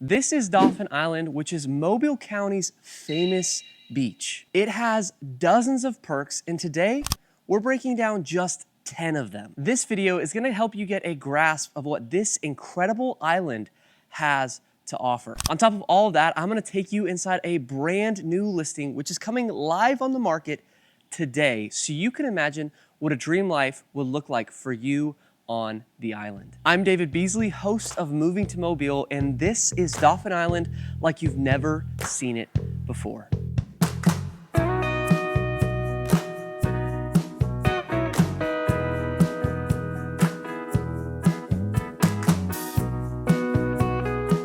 This is Dauphin Island, which is Mobile County's famous beach. It has dozens of perks, and today we're breaking down just 10 of them. This video is gonna help you get a grasp of what this incredible island has to offer. On top of all of that, I'm gonna take you inside a brand new listing, which is coming live on the market today, so you can imagine what a dream life would look like for you on the island. I'm David Beasley, host of Moving to Mobile, and this is Dauphin Island like you've never seen it before.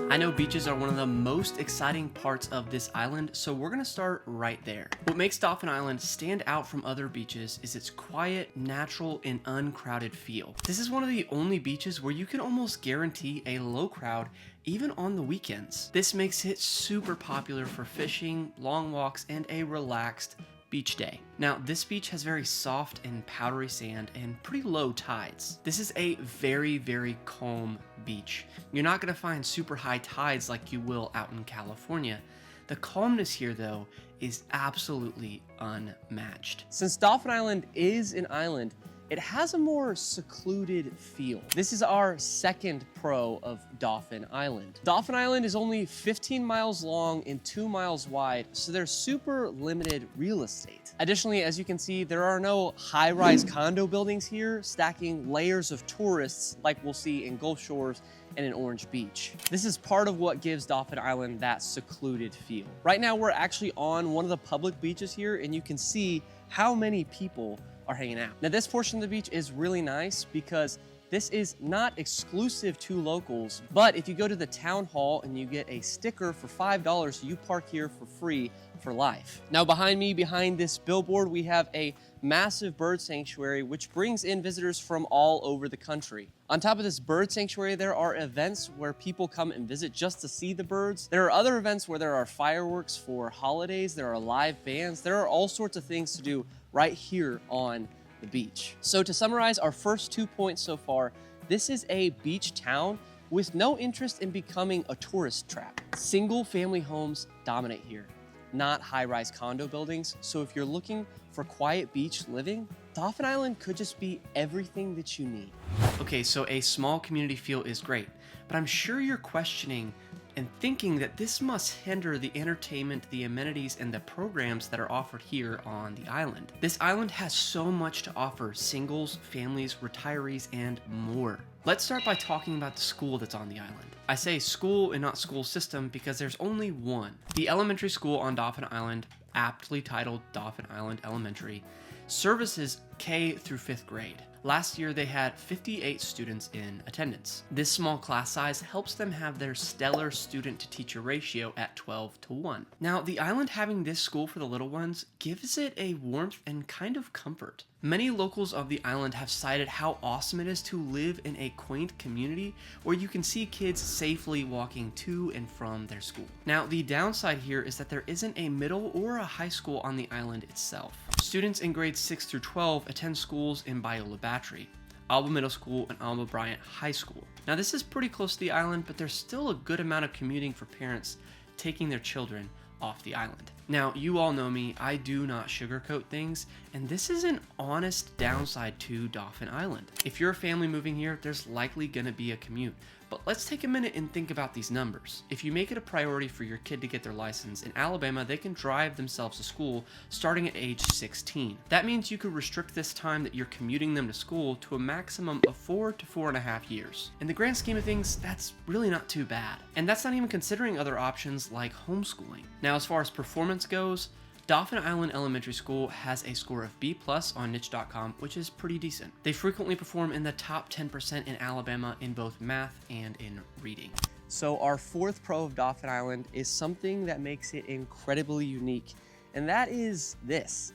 I know beaches are one of the most exciting parts of this island, so we're gonna start right there. What makes Dauphin Island stand out from other beaches is its quiet, natural, and uncrowded feel. This is one of the only beaches where you can almost guarantee a low crowd even on the weekends. This makes it super popular for fishing, long walks, and a relaxed beach day. Now, this beach has very soft and powdery sand and pretty low tides. This is a very, very calm beach. You're not gonna find super high tides like you will out in California. The calmness here, though, is absolutely unmatched. Since Dauphin Island is an island, it has a more secluded feel. This is our second pro of Dauphin Island. Dauphin Island is only 15 miles long and 2 miles wide, so there's super limited real estate. Additionally, as you can see, there are no high-rise condo buildings here, stacking layers of tourists like we'll see in Gulf Shores and in Orange Beach. This is part of what gives Dauphin Island that secluded feel. Right now, we're actually on one of the public beaches here, and you can see how many people are hanging out. Now, this portion of the beach is really nice because this is not exclusive to locals, but if you go to the town hall and you get a sticker for $5, you park here for free for life. Now, behind me, behind this billboard, we have a massive bird sanctuary, which brings in visitors from all over the country. On top of this bird sanctuary, there are events where people come and visit just to see the birds. There are other events where there are fireworks for holidays, there are live bands, there are all sorts of things to do right here on the beach. So to summarize our first 2 points so far, this is a beach town with no interest in becoming a tourist trap. Single family homes dominate here, not high-rise condo buildings. So if you're looking for quiet beach living, Dauphin Island could just be everything that you need. Okay, so a small community feel is great, but I'm sure you're questioning and thinking that this must hinder the entertainment, the amenities, and the programs that are offered here on the island. This island has so much to offer singles, families, retirees, and more. Let's start by talking about the school that's on the island. I say school and not school system because there's only one. The elementary school on Dauphin Island, aptly titled Dauphin Island Elementary, services K through 5th grade. Last year, they had 58 students in attendance. This small class size helps them have their stellar student-to-teacher ratio at 12:1. Now, the island having this school for the little ones gives it a warmth and kind of comfort. Many locals of the island have cited how awesome it is to live in a quaint community where you can see kids safely walking to and from their school. Now, the downside here is that there isn't a middle or a high school on the island itself. Students in grades 6 through 12 attend schools in Biola Battery, Alba Middle School, and Alba Bryant High School. Now, this is pretty close to the island, but there's still a good amount of commuting for parents taking their children off the island. Now, you all know me, I do not sugarcoat things, and this is an honest downside to Dauphin Island. If you're a family moving here, there's likely gonna be a commute. But let's take a minute and think about these numbers. If you make it a priority for your kid to get their license, in Alabama, they can drive themselves to school starting at age 16. That means you could restrict this time that you're commuting them to school to a maximum of 4 to 4.5 years. In the grand scheme of things, that's really not too bad. And that's not even considering other options like homeschooling. Now, as far as performance goes, Dauphin Island Elementary School has a score of B+ on niche.com, which is pretty decent. They frequently perform in the top 10% in Alabama in both math and in reading. So our fourth pro of Dauphin Island is something that makes it incredibly unique, and that is this: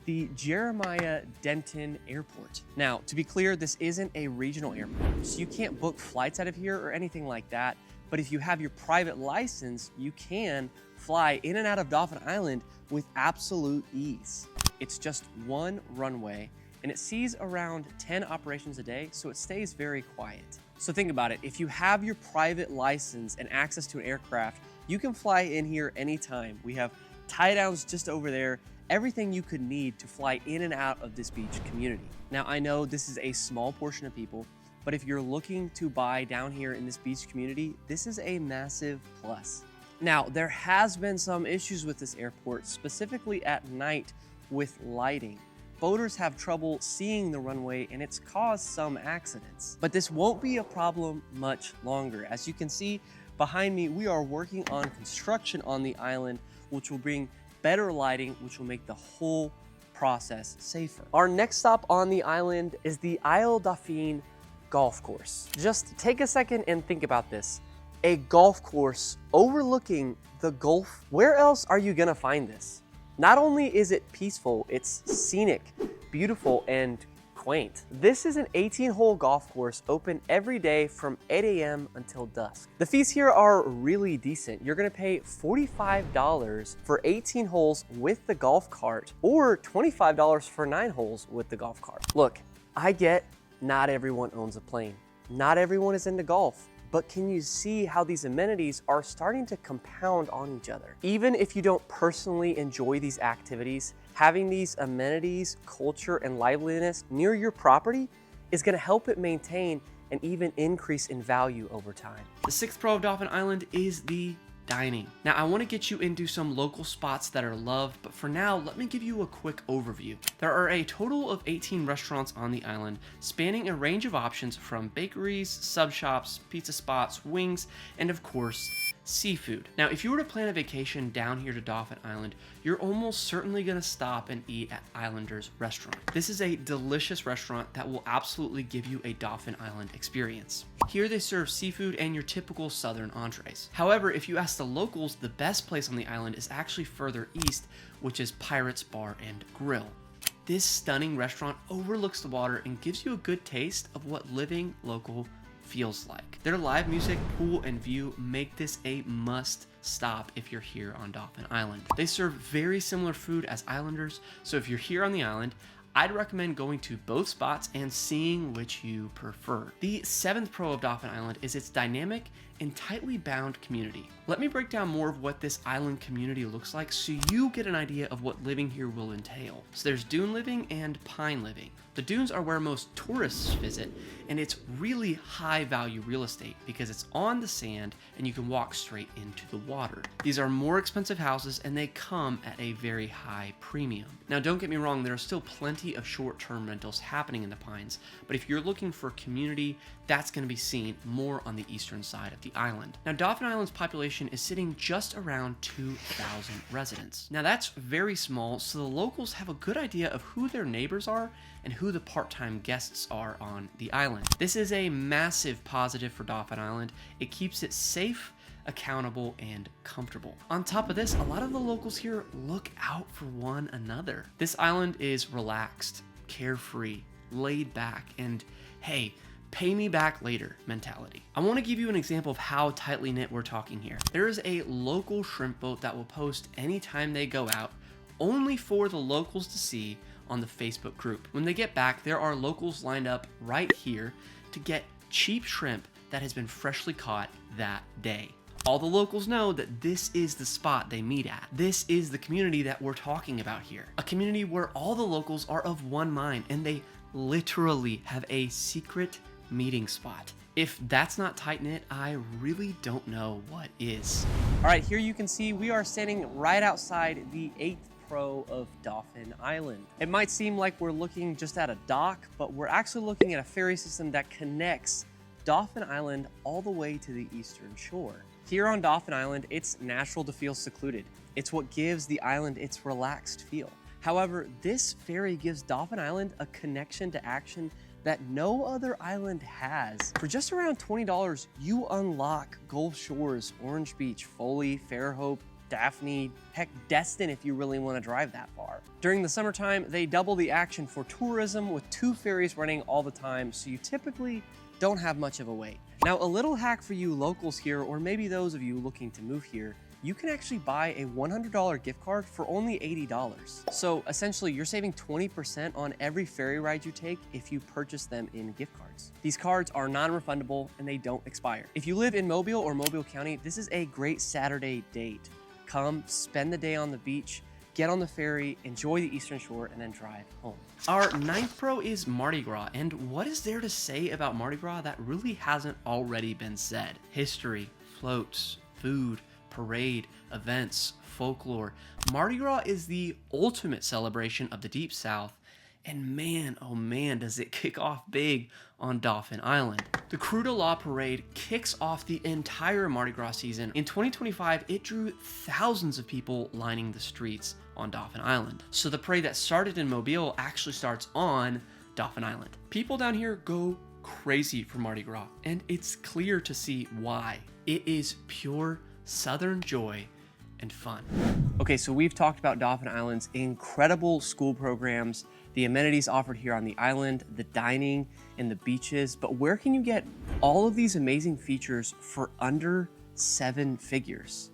the Jeremiah Denton Airport. Now, to be clear, this isn't a regional airport, so you can't book flights out of here or anything like that. But if you have your private license, you can fly in and out of Dauphin Island with absolute ease. It's just one runway, and it sees around 10 operations a day, so it stays very quiet. So think about it. If you have your private license and access to an aircraft, you can fly in here anytime. We have tie downs just over there, everything you could need to fly in and out of this beach community. Now, I know this is a small portion of people, but if you're looking to buy down here in this beach community, this is a massive plus. Now, there has been some issues with this airport, specifically at night with lighting. Boaters have trouble seeing the runway and it's caused some accidents. But this won't be a problem much longer. As you can see behind me, we are working on construction on the island, which will bring better lighting, which will make the whole process safer. Our next stop on the island is the Dauphin golf course. Just take a second and think about this. A golf course overlooking the Gulf. Where else are you gonna find this? Not only is it peaceful, it's scenic, beautiful, and quaint. This is an 18-hole golf course open every day from 8 a.m. until dusk. The fees here are really decent. You're gonna pay $45 for 18 holes with the golf cart or $25 for 9 holes with the golf cart. Look, I get not everyone owns a plane. Not everyone is into golf. But can you see how these amenities are starting to compound on each other? Even if you don't personally enjoy these activities, having these amenities, culture, and liveliness near your property is gonna help it maintain and even increase in value over time. The 6th pro of Dauphin Island is the dining. Now, I want to get you into some local spots that are loved, but for now, let me give you a quick overview. There are a total of 18 restaurants on the island, spanning a range of options from bakeries, sub shops, pizza spots, wings, and of course, seafood. Now, if you were to plan a vacation down here to Dauphin Island, you're almost certainly gonna stop and eat at Islanders Restaurant. This is a delicious restaurant that will absolutely give you a Dauphin Island experience. Here they serve seafood and your typical southern entrees. However, if you ask the locals, the best place on the island is actually further east, which is Pirates Bar and Grill. This stunning restaurant overlooks the water and gives you a good taste of what living local feels like. Their live music, pool, and view make this a must stop if you're here on Dauphin Island. They serve very similar food as Islanders, so if you're here on the island, I'd recommend going to both spots and seeing which you prefer. The 7th pro of Dauphin Island is its dynamic and tightly bound community. Let me break down more of what this island community looks like so you get an idea of what living here will entail. So there's dune living and pine living. The dunes are where most tourists visit, and it's really high value real estate because it's on the sand and you can walk straight into the water. These are more expensive houses and they come at a very high premium. Now, don't get me wrong, there are still plenty of short-term rentals happening in the Pines, but if you're looking for community, that's going to be seen more on the eastern side of the island. Now, Dauphin Island's population is sitting just around 2,000 residents. Now, that's very small, so the locals have a good idea of who their neighbors are and who the part-time guests are on the island. This is a massive positive for Dauphin Island. It keeps it safe, accountable, and comfortable. On top of this, a lot of the locals here look out for one another. This island is relaxed, carefree, laid back, and hey, pay me back later mentality. I want to give you an example of how tightly knit we're talking here. There is a local shrimp boat that will post anytime they go out, only for the locals to see on the Facebook group. When they get back, there are locals lined up right here to get cheap shrimp that has been freshly caught that day. All the locals know that this is the spot they meet at. This is the community that we're talking about here. A community where all the locals are of one mind and they literally have a secret meeting spot. If that's not tight-knit, I really don't know what is. All right, here you can see we are standing right outside the 8th pro of Dauphin Island. It might seem like we're looking just at a dock, but we're actually looking at a ferry system that connects Dauphin Island all the way to the eastern shore. Here on Dauphin Island, it's natural to feel secluded. It's what gives the island its relaxed feel. However, this ferry gives Dauphin Island a connection to action that no other island has. For just around $20, you unlock Gulf Shores, Orange Beach, Foley, Fairhope, Daphne, heck, Destin if you really want to drive that far. During the summertime, they double the action for tourism with 2 ferries running all the time, so you typically don't have much of a wait. Now, a little hack for you locals here, or maybe those of you looking to move here, you can actually buy a $100 gift card for only $80. So essentially, you're saving 20% on every ferry ride you take if you purchase them in gift cards. These cards are non-refundable and they don't expire. If you live in Mobile or Mobile County, this is a great Saturday date. Come, spend the day on the beach, get on the ferry, enjoy the Eastern Shore, and then drive home. Our ninth pro is Mardi Gras, and what is there to say about Mardi Gras that really hasn't already been said? History, floats, food, parade, events, folklore. Mardi Gras is the ultimate celebration of the Deep South, and man, oh man, does it kick off big on Dauphin Island. The Croix de la Parade kicks off the entire Mardi Gras season. In 2025, it drew thousands of people lining the streets on Dauphin Island. So the parade that started in Mobile actually starts on Dauphin Island. People down here go crazy for Mardi Gras, and it's clear to see why. It is pure Southern joy and fun. Okay, so we've talked about Dauphin Island's incredible school programs, the amenities offered here on the island, the dining, and the beaches, but where can you get all of these amazing features for under 7 figures?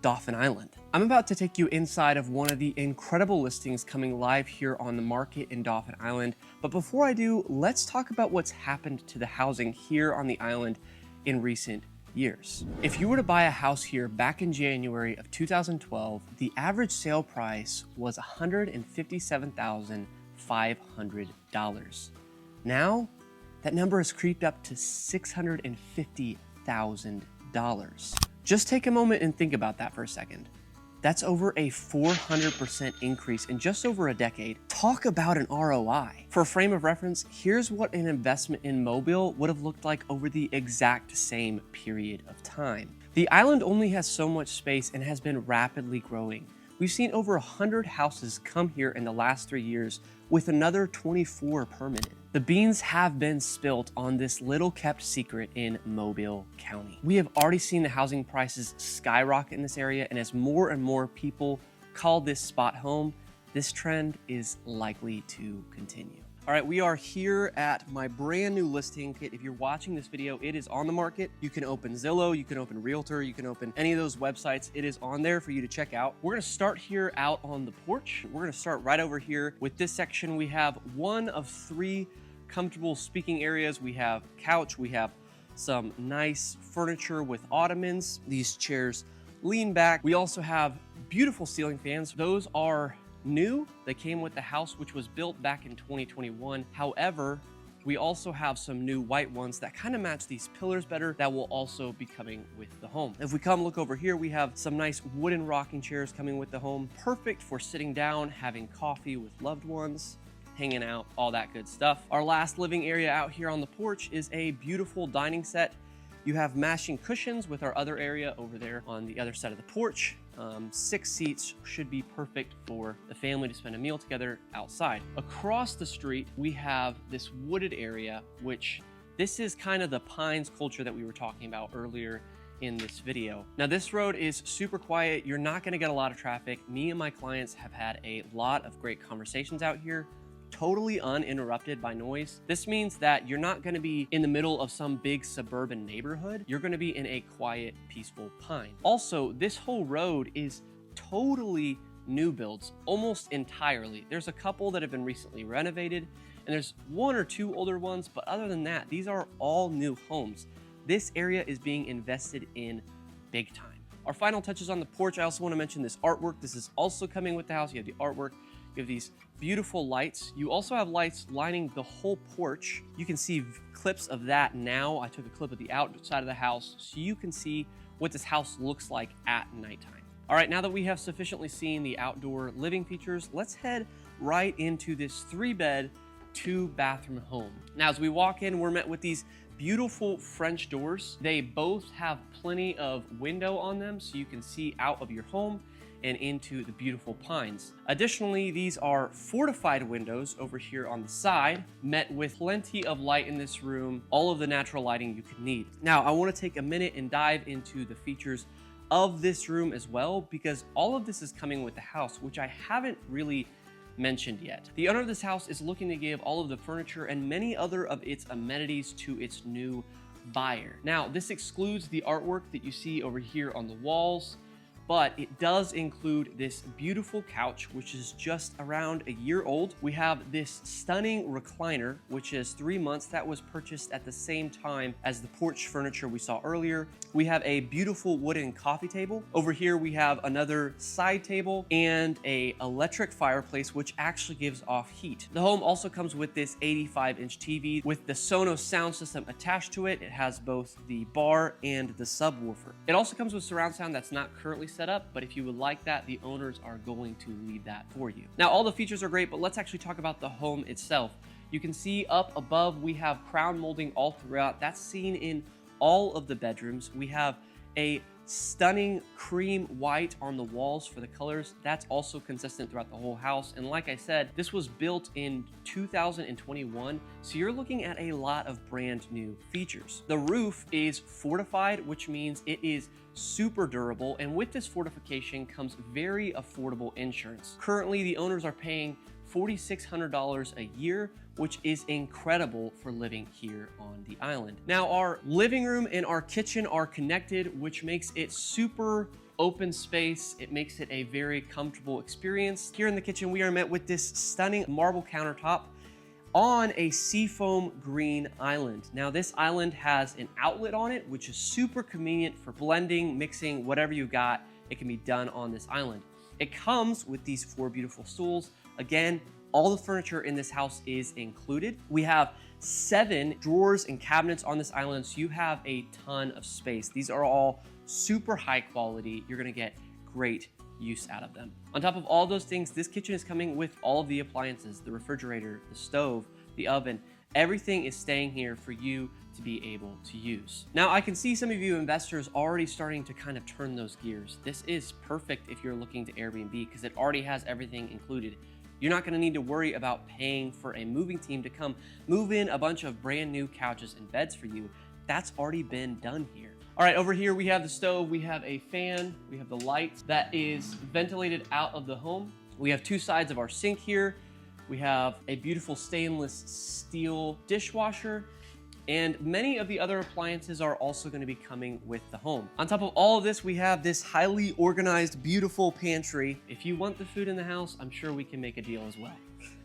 Dauphin Island. I'm about to take you inside of one of the incredible listings coming live here on the market in Dauphin Island, but before I do, let's talk about what's happened to the housing here on the island in recent years. If you were to buy a house here back in January of 2012, the average sale price was $157,500. Now, that number has creeped up to $650,000. Just take a moment and think about that for a second. That's over a 400% increase in just over a decade. Talk about an ROI. For a frame of reference, here's what an investment in Mobile would have looked like over the exact same period of time. The island only has so much space and has been rapidly growing. We've seen over 100 houses come here in the last 3 years, with another 24 permitted. The beans have been spilt on this little kept secret in Mobile County. We have already seen the housing prices skyrocket in this area, and as more and more people call this spot home, this trend is likely to continue. All right, we are here at my brand new listing. If you're watching this video, it is on the market. You can open Zillow, you can open Realtor, you can open any of those websites. It is on there for you to check out. We're gonna start here out on the porch. We're gonna start right over here. With this section, we have one of 3 comfortable speaking areas. We have couch, we have some nice furniture with ottomans. These chairs lean back. We also have beautiful ceiling fans. Those are new. They came with the house, which was built back in 2021. However, we also have some new white ones that kind of match these pillars better that will also be coming with the home. If we come look over here, we have some nice wooden rocking chairs coming with the home. Perfect for sitting down, having coffee with loved ones, hanging out, all that good stuff. Our last living area out here on the porch is a beautiful dining set. You have matching cushions with our other area over there on the other side of the porch. 6 seats should be perfect for the family to spend a meal together outside. Across the street, we have this wooded area, which this is kind of the pines culture that we were talking about earlier in this video. Now, this road is super quiet. You're not gonna get a lot of traffic. Me and my clients have had a lot of great conversations out here, totally uninterrupted by noise. This means that you're not gonna be in the middle of some big suburban neighborhood. You're gonna be in a quiet, peaceful pine. Also, this whole road is totally new builds, almost entirely. There's a couple that have been recently renovated, and there's 1 or 2 older ones, but other than that, these are all new homes. This area is being invested in big time. Our final touches on the porch, I also wanna mention this artwork. This is also coming with the house. You have the artwork, you have these beautiful lights. You also have lights lining the whole porch. You can see clips of that now. I took a clip of the outside of the house so you can see what this house looks like at nighttime. All right, now that we have sufficiently seen the outdoor living features, let's head right into this 3-bed, 2-bathroom home. Now, as we walk in, we're met with these beautiful French doors. They both have plenty of window on them so you can see out of your home and into the beautiful pines. Additionally, these are fortified windows over here on the side, met with plenty of light in this room, all of the natural lighting you could need. Now, I want to take a minute and dive into the features of this room as well, because all of this is coming with the house, which I haven't really mentioned yet. The owner of this house is looking to give all of the furniture and many other of its amenities to its new buyer. Now, this excludes the artwork that you see over here on the walls, but it does include this beautiful couch, which is just around a year old. We have this stunning recliner, which is 3 months. That was purchased at the same time as the porch furniture we saw earlier. We have a beautiful wooden coffee table. Over here, we have another side table and an electric fireplace, which actually gives off heat. The home also comes with this 85-inch TV with the Sonos sound system attached to it. It has both the bar and the subwoofer. It also comes with surround sound that's not currently set up, but if you would like that, the owners are going to leave that for you. Now, all the features are great, but let's actually talk about the home itself. You can see up above, we have crown molding all throughout. That's seen in all of the bedrooms. We have a stunning cream white on the walls for the colors. That's also consistent throughout the whole house. And like I said, this was built in 2021, so you're looking at a lot of brand new features. The roof is fortified, which means it is super durable, and with this fortification comes very affordable insurance. Currently, the owners are paying $4,600 a year, which is incredible for living here on the island. Now, our living room and our kitchen are connected, which makes it super open space. It makes it a very comfortable experience. Here in the kitchen, we are met with this stunning marble countertop on a seafoam green island. Now, this island has an outlet on it, which is super convenient for blending, mixing, whatever you got, it can be done on this island. It comes with these 4 beautiful stools. Again, all the furniture in this house is included. We have 7 drawers and cabinets on this island, so you have a ton of space. These are all super high quality. You're gonna get great use out of them. On top of all those things, this kitchen is coming with all of the appliances, the refrigerator, the stove, the oven. Everything is staying here for you to be able to use. Now, I can see some of you investors already starting to kind of turn those gears. This is perfect if you're looking to Airbnb because it already has everything included. You're not gonna need to worry about paying for a moving team to come move in a bunch of brand new couches and beds for you. That's already been done here. All right, over here we have the stove, we have a fan, we have the lights that is ventilated out of the home. We have 2 sides of our sink here. We have a beautiful stainless steel dishwasher, and many of the other appliances are also going to be coming with the home. On top of all of this, we have this highly organized, beautiful pantry. If you want the food in the house, I'm sure we can make a deal as well.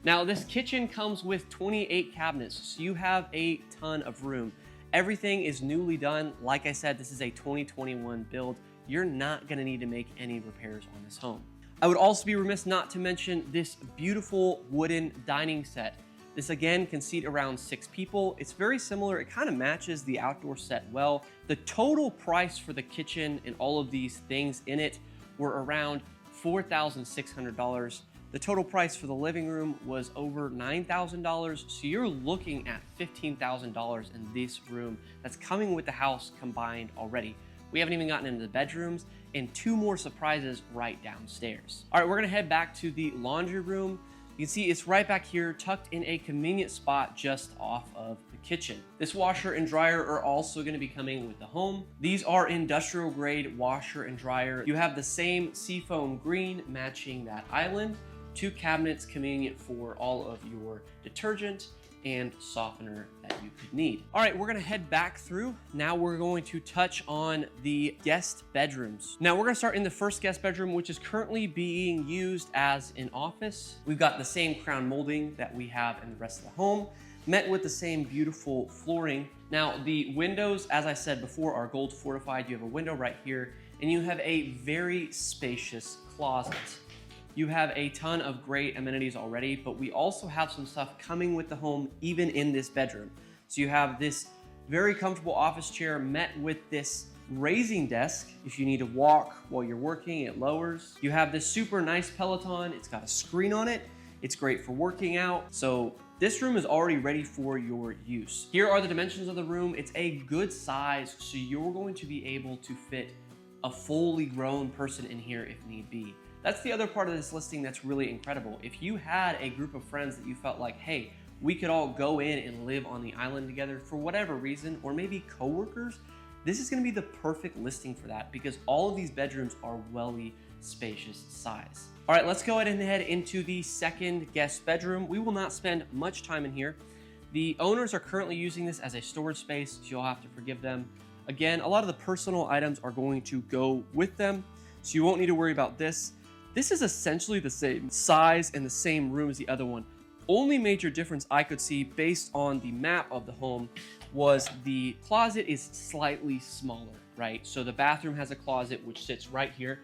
Now, this kitchen comes with 28 cabinets, so you have a ton of room. Everything is newly done. Like I said, this is a 2021 build. You're not gonna need to make any repairs on this home. I would also be remiss not to mention this beautiful wooden dining set. This again can seat around 6 people. It's very similar. It kind of matches the outdoor set well. The total price for the kitchen and all of these things in it were around $4,600. The total price for the living room was over $9,000, so you're looking at $15,000 in this room that's coming with the house combined already. We haven't even gotten into the bedrooms, and 2 more surprises right downstairs. All right, we're gonna head back to the laundry room. You can see it's right back here, tucked in a convenient spot just off of the kitchen. This washer and dryer are also gonna be coming with the home. These are industrial grade washer and dryer. You have the same seafoam green matching that island. 2 cabinets convenient for all of your detergent and softener that you could need. All right, we're gonna head back through. Now we're going to touch on the guest bedrooms. Now we're gonna start in the first guest bedroom, which is currently being used as an office. We've got the same crown molding that we have in the rest of the home, met with the same beautiful flooring. Now the windows, as I said before, are gold fortified. You have a window right here, and you have a very spacious closet. You have a ton of great amenities already, but we also have some stuff coming with the home, even in this bedroom. So you have this very comfortable office chair met with this raising desk. If you need to walk while you're working, it lowers. You have this super nice Peloton. It's got a screen on it. It's great for working out. So this room is already ready for your use. Here are the dimensions of the room. It's a good size, so you're going to be able to fit a fully grown person in here if need be. That's the other part of this listing that's really incredible. If you had a group of friends that you felt like, hey, we could all go in and live on the island together for whatever reason, or maybe coworkers, this is gonna be the perfect listing for that because all of these bedrooms are welly spacious size. All right, let's go ahead and head into the second guest bedroom. We will not spend much time in here. The owners are currently using this as a storage space, so you'll have to forgive them. Again, a lot of the personal items are going to go with them, so you won't need to worry about this. This is essentially the same size and the same room as the other one. Only major difference I could see based on the map of the home was the closet is slightly smaller, right? So the bathroom has a closet which sits right here.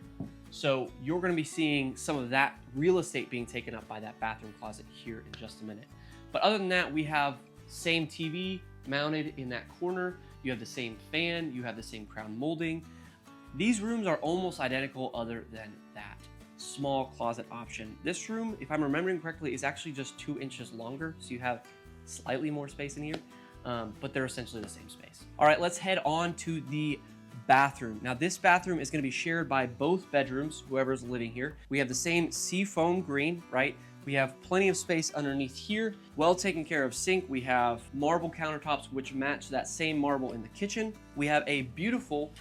So you're going to be seeing some of that real estate being taken up by that bathroom closet here in just a minute. But other than that, we have same TV mounted in that corner. You have the same fan, you have the same crown molding. These rooms are almost identical other than that small closet option. This room, if I'm remembering correctly, is actually just 2 inches longer, so you have slightly more space in here, but they're essentially the same space. All right, let's head on to the bathroom. Now this bathroom is going to be shared by both bedrooms, whoever's living here. We have the same seafoam green, right? We have plenty of space underneath here, well taken care of sink. We have marble countertops which match that same marble in the kitchen. We have a beautiful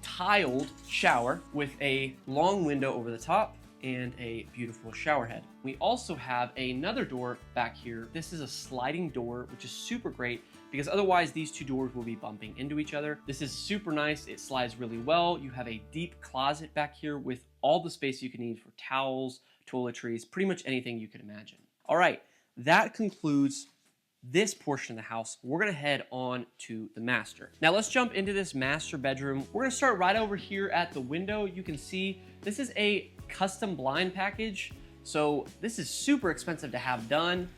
tiled shower with a long window over the top and a beautiful shower head. We also have another door back here. This is a sliding door, which is super great because otherwise these two doors will be bumping into each other. This is super nice. It slides really well. You have a deep closet back here with all the space you can need for towels, toiletries, pretty much anything you could imagine. All right, that concludes this portion of the house. We're gonna head on to the master. Now let's jump into this master bedroom. We're gonna start right over here at the window. You can see this is a custom blind package. So this is super expensive to have done,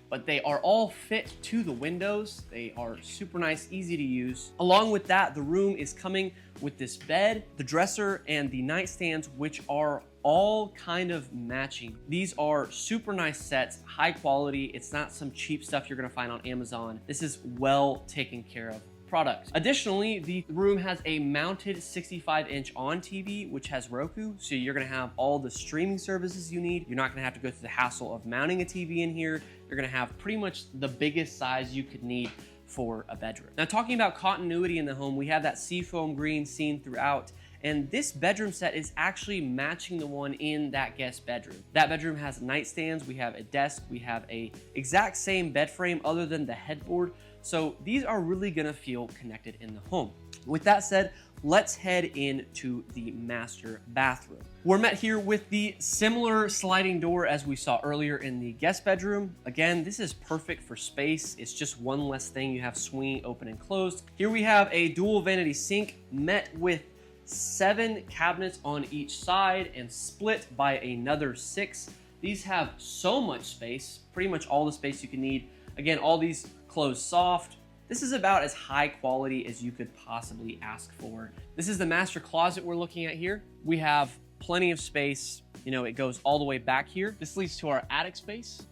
but they are all fit to the windows. They are super nice, easy to use. Along with that, the room is coming with this bed, the dresser, and the nightstands, which are all kind of matching. These are super nice sets, high quality. It's not some cheap stuff you're gonna find on Amazon. This is well taken care of product. Additionally, the room has a mounted 65-inch on TV, which has Roku. So you're gonna have all the streaming services you need. You're not gonna have to go through the hassle of mounting a TV in here. You're gonna have pretty much the biggest size you could need for a bedroom. Now, talking about continuity in the home, we have that seafoam green seen throughout. And this bedroom set is actually matching the one in that guest bedroom. That bedroom has nightstands, we have a desk, we have a exact same bed frame other than the headboard. So these are really gonna feel connected in the home. With that said, let's head into the master bathroom. We're met here with the similar sliding door as we saw earlier in the guest bedroom. Again, this is perfect for space. It's just one less thing you have swinging open and closed. Here we have a dual vanity sink met with 7 cabinets on each side and split by another 6. These have so much space, pretty much all the space you can need. Again, all these close soft. This is about as high quality as you could possibly ask for. This is the master closet we're looking at here. We have plenty of space. You know, it goes all the way back here. This leads to our attic space.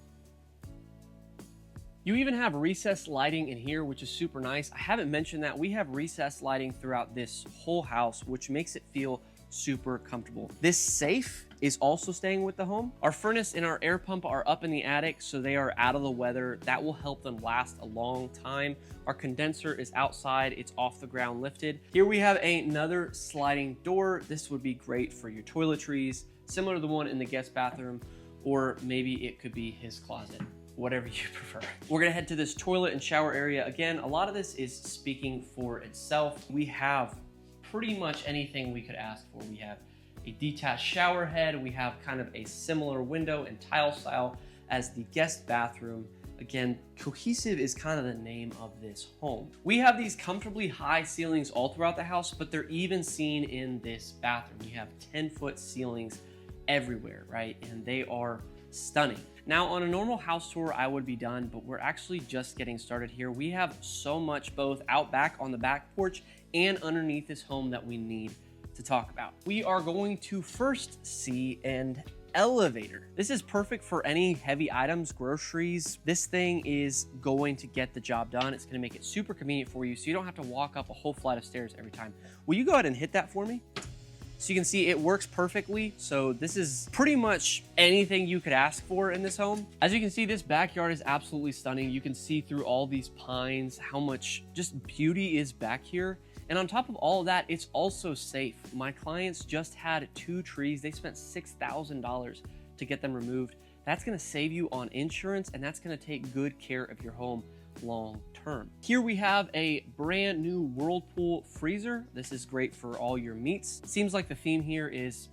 You even have recessed lighting in here, which is super nice. I haven't mentioned that we have recessed lighting throughout this whole house, which makes it feel super comfortable. This safe is also staying with the home. Our furnace and our air pump are up in the attic, so they are out of the weather. That will help them last a long time. Our condenser is outside. It's off the ground lifted. Here we have another sliding door. This would be great for your toiletries, similar to the one in the guest bathroom, or maybe it could be his closet. Whatever you prefer. We're gonna head to this toilet and shower area. Again, a lot of this is speaking for itself. We have pretty much anything we could ask for. We have a detached shower head. We have kind of a similar window and tile style as the guest bathroom. Again, cohesive is kind of the name of this home. We have these comfortably high ceilings all throughout the house, but they're even seen in this bathroom. You have 10-foot ceilings everywhere, right? And they are stunning. Now, on a normal house tour, I would be done, but we're actually just getting started here. We have so much both out back on the back porch and underneath this home that we need to talk about. We are going to first see an elevator. This is perfect for any heavy items, groceries. This thing is going to get the job done. It's gonna make it super convenient for you so you don't have to walk up a whole flight of stairs every time. Will you go ahead and hit that for me? So you can see it works perfectly. So this is pretty much anything you could ask for in this home. As you can see, this backyard is absolutely stunning. You can see through all these pines how much just beauty is back here. And on top of all of that, it's also safe. My clients just had 2 trees. They spent $6,000 to get them removed. That's gonna save you on insurance, and that's gonna take good care of your home long term. Here we have a brand new Whirlpool freezer. This is great for all your meats. It seems like the theme here is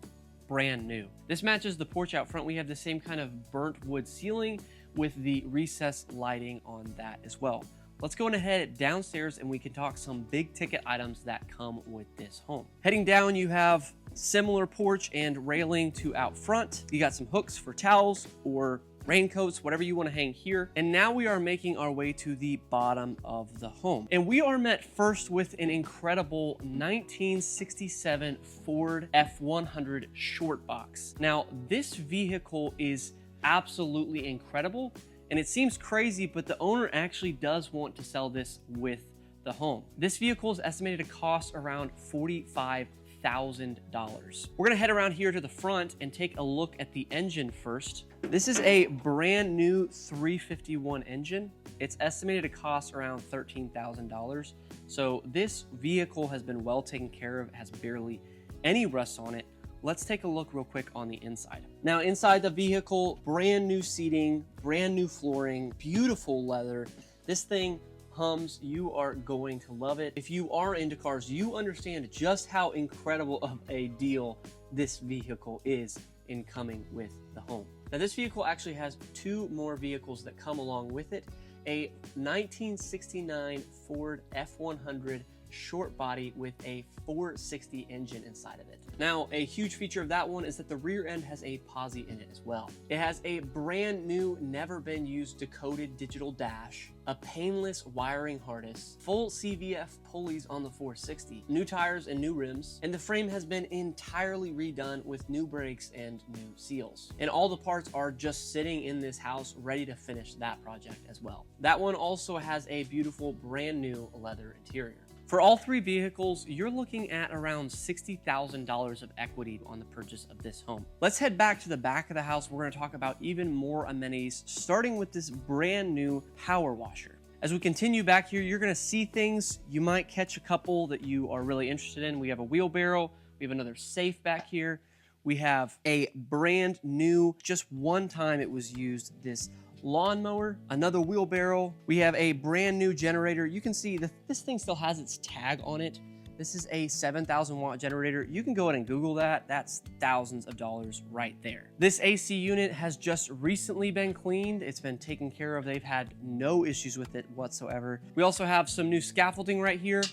brand new. This matches the porch out front. We have the same kind of burnt wood ceiling with the recessed lighting on that as well. Let's go ahead downstairs and we can talk some big ticket items that come with this home. Heading down, you have similar porch and railing to out front. You got some hooks for towels or raincoats, whatever you want to hang here. And now we are making our way to the bottom of the home. And we are met first with an incredible 1967 Ford F100 short box. Now, this vehicle is absolutely incredible. And it seems crazy, but the owner actually does want to sell this with the home. This vehicle is estimated to cost around $45,000. We're gonna head around here to the front and take a look at the engine first. This is a brand new 351 engine. It's estimated to cost around $13,000. So this vehicle has been well taken care of, has barely any rust on it. Let's take a look real quick on the inside. Now inside the vehicle, brand new seating, brand new flooring, beautiful leather. This thing hums. You are going to love it. If you are into cars, you understand just how incredible of a deal this vehicle is in coming with the home. Now this vehicle actually has two more vehicles that come along with it. A 1969 Ford F100 short body with a 460 engine inside of it. Now, a huge feature of that one is that the rear end has a posi in it as well. It has a brand new, never been used decoded digital dash, a painless wiring harness, full CVF pulleys on the 460, new tires and new rims, and the frame has been entirely redone with new brakes and new seals. And all the parts are just sitting in this house ready to finish that project as well. That one also has a beautiful brand new leather interior. For all three vehicles, you're looking at around $60,000 of equity on the purchase of this home. Let's head back to the back of the house. We're going to talk about even more amenities, starting with this brand new power washer. As we continue back here, you're going to see things. You might catch a couple that you are really interested in. We have a wheelbarrow. We have another safe back here. We have a brand new, just one time it was used, this lawnmower, another wheelbarrow. We have a brand new generator. You can see that this thing still has its tag on it. This is a 7,000 watt generator. You can go ahead and Google that. That's thousands of dollars right there. This AC unit has just recently been cleaned. It's been taken care of. They've had no issues with it whatsoever. We also have some new scaffolding right here,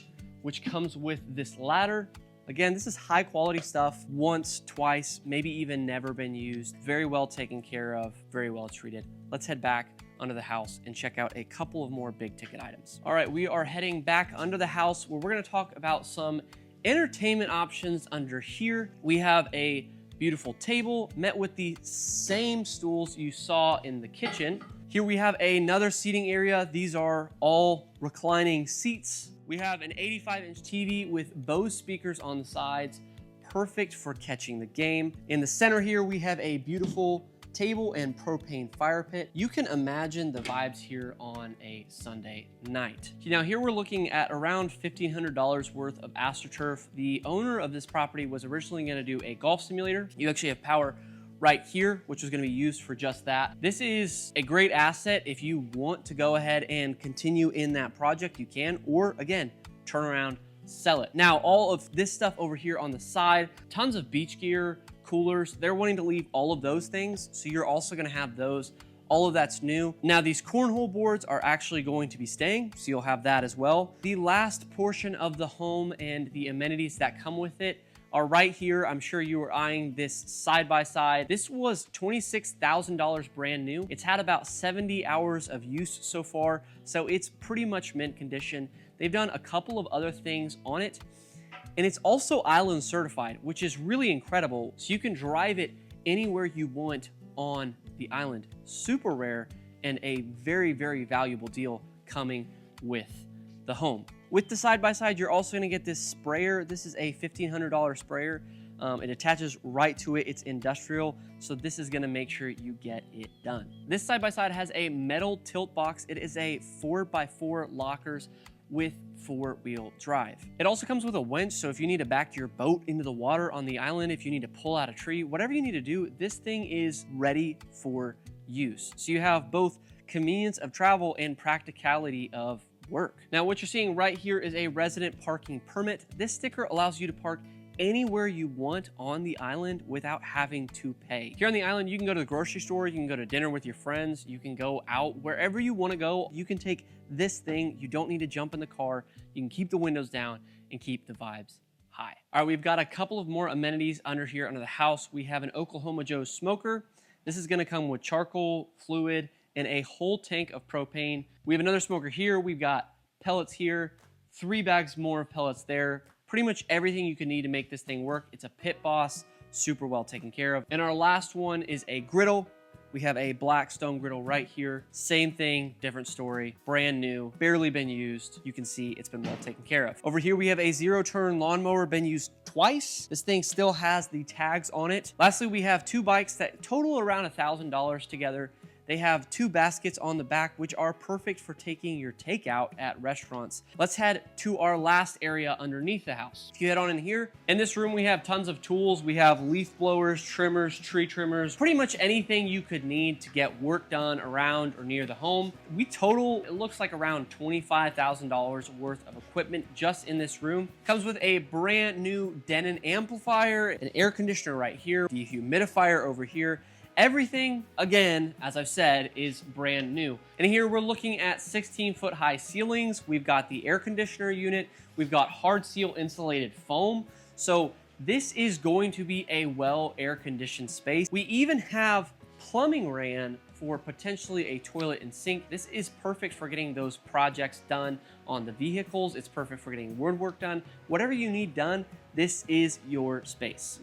which comes with this ladder. Again, this is high quality stuff, once, twice, maybe even never been used. Very well taken care of, very well treated. Let's head back under the house and check out a couple of more big ticket items. All right, we are heading back under the house where we're gonna talk about some entertainment options under here. We have a beautiful table met with the same stools you saw in the kitchen. Here we have another seating area. These are all reclining seats. We have an 85-inch TV with Bose speakers on the sides, perfect for catching the game. In the center here, we have a beautiful table and propane fire pit. You can imagine the vibes here on a Sunday night. Now here we're looking at around $1,500 worth of AstroTurf. The owner of this property was originally gonna do a golf simulator. You actually have power right here, which is going to be used for just that. This is a great asset. If you want to go ahead and continue in that project, you can, or again, turn around, sell it. Now, all of this stuff over here on the side, tons of beach gear, coolers, they're wanting to leave all of those things. So you're also going to have those. All of that's new. Now, these cornhole boards are actually going to be staying, so you'll have that as well. The last portion of the home and the amenities that come with it are right here. I'm sure you were eyeing this side by side. This was $26,000 brand new. It's had about 70 hours of use so far, so it's pretty much mint condition. They've done a couple of other things on it, and it's also island certified, which is really incredible. So you can drive it anywhere you want on the island. Super rare and a very, very valuable deal coming with the home. With the side-by-side, you're also gonna get this sprayer. This is a $1,500 sprayer. It attaches right to it. It's industrial, so this is gonna make sure you get it done. This side-by-side has a metal tilt box. It is a 4x4 lockers with 4-wheel drive. It also comes with a winch, so if you need to back your boat into the water on the island, if you need to pull out a tree, whatever you need to do, this thing is ready for use. So you have both convenience of travel and practicality of work. Now, what you're seeing right here is a resident parking permit. This sticker allows you to park anywhere you want on the island without having to pay. Here on the island, you can go to the grocery store, you can go to dinner with your friends, you can go out wherever you want to go. You can take this thing, you don't need to jump in the car, you can keep the windows down and keep the vibes high. All right, we've got a couple of more amenities under here under the house. We have an Oklahoma Joe's smoker. This is going to come with charcoal, fluid, and a whole tank of propane. We have another smoker here. We've got pellets here, 3 bags more of pellets there. Pretty much everything you can need to make this thing work. It's a Pit Boss, super well taken care of. And our last one is a griddle. We have a black stone griddle right here. Same thing, different story, brand new, barely been used. You can see it's been well taken care of. Over here, we have a 0-turn lawnmower, been used twice. This thing still has the tags on it. Lastly, we have 2 bikes that total around $1,000 together. They have 2 baskets on the back, which are perfect for taking your takeout at restaurants. Let's head to our last area underneath the house. If you head on in here, in this room, we have tons of tools. We have leaf blowers, trimmers, tree trimmers, pretty much anything you could need to get work done around or near the home. We total, it looks like around $25,000 worth of equipment just in this room. Comes with a brand new Denon amplifier, an air conditioner right here, the humidifier over here. Everything, again, as I've said, is brand new. And here we're looking at 16-foot high ceilings. We've got the air conditioner unit. We've got hard seal insulated foam. So this is going to be a well air conditioned space. We even have plumbing ran for potentially a toilet and sink. This is perfect for getting those projects done on the vehicles. It's perfect for getting word work done. Whatever you need done, this is your space.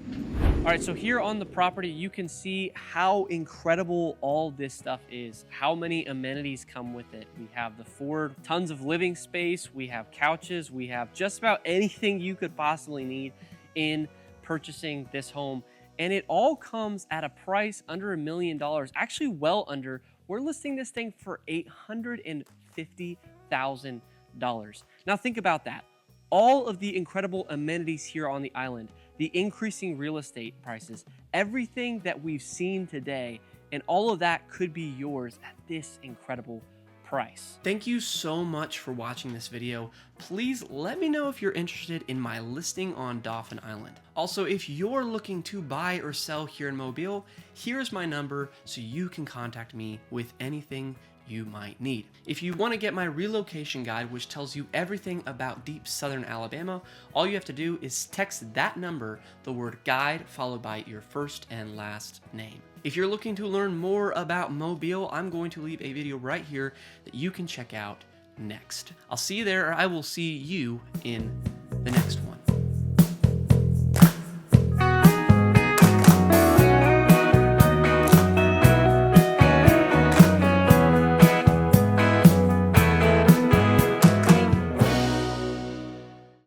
All right, so here on the property, you can see how incredible all this stuff is, how many amenities come with it. We have the Ford, tons of living space, we have couches, we have just about anything you could possibly need in purchasing this home. And it all comes at a price under $1 million, actually well under. We're listing this thing for $850,000. Now think about that. All of the incredible amenities here on the island, the increasing real estate prices, everything that we've seen today, and all of that could be yours at this incredible price. Thank you so much for watching this video. Please let me know if you're interested in my listing on Dauphin Island. Also, if you're looking to buy or sell here in Mobile, here's my number so you can contact me with anything you might need. If you want to get my relocation guide, which tells you everything about deep southern Alabama, all you have to do is text that number, the word guide, followed by your first and last name. If you're looking to learn more about Mobile, I'm going to leave a video right here that you can check out next. I'll see you there, or I will see you in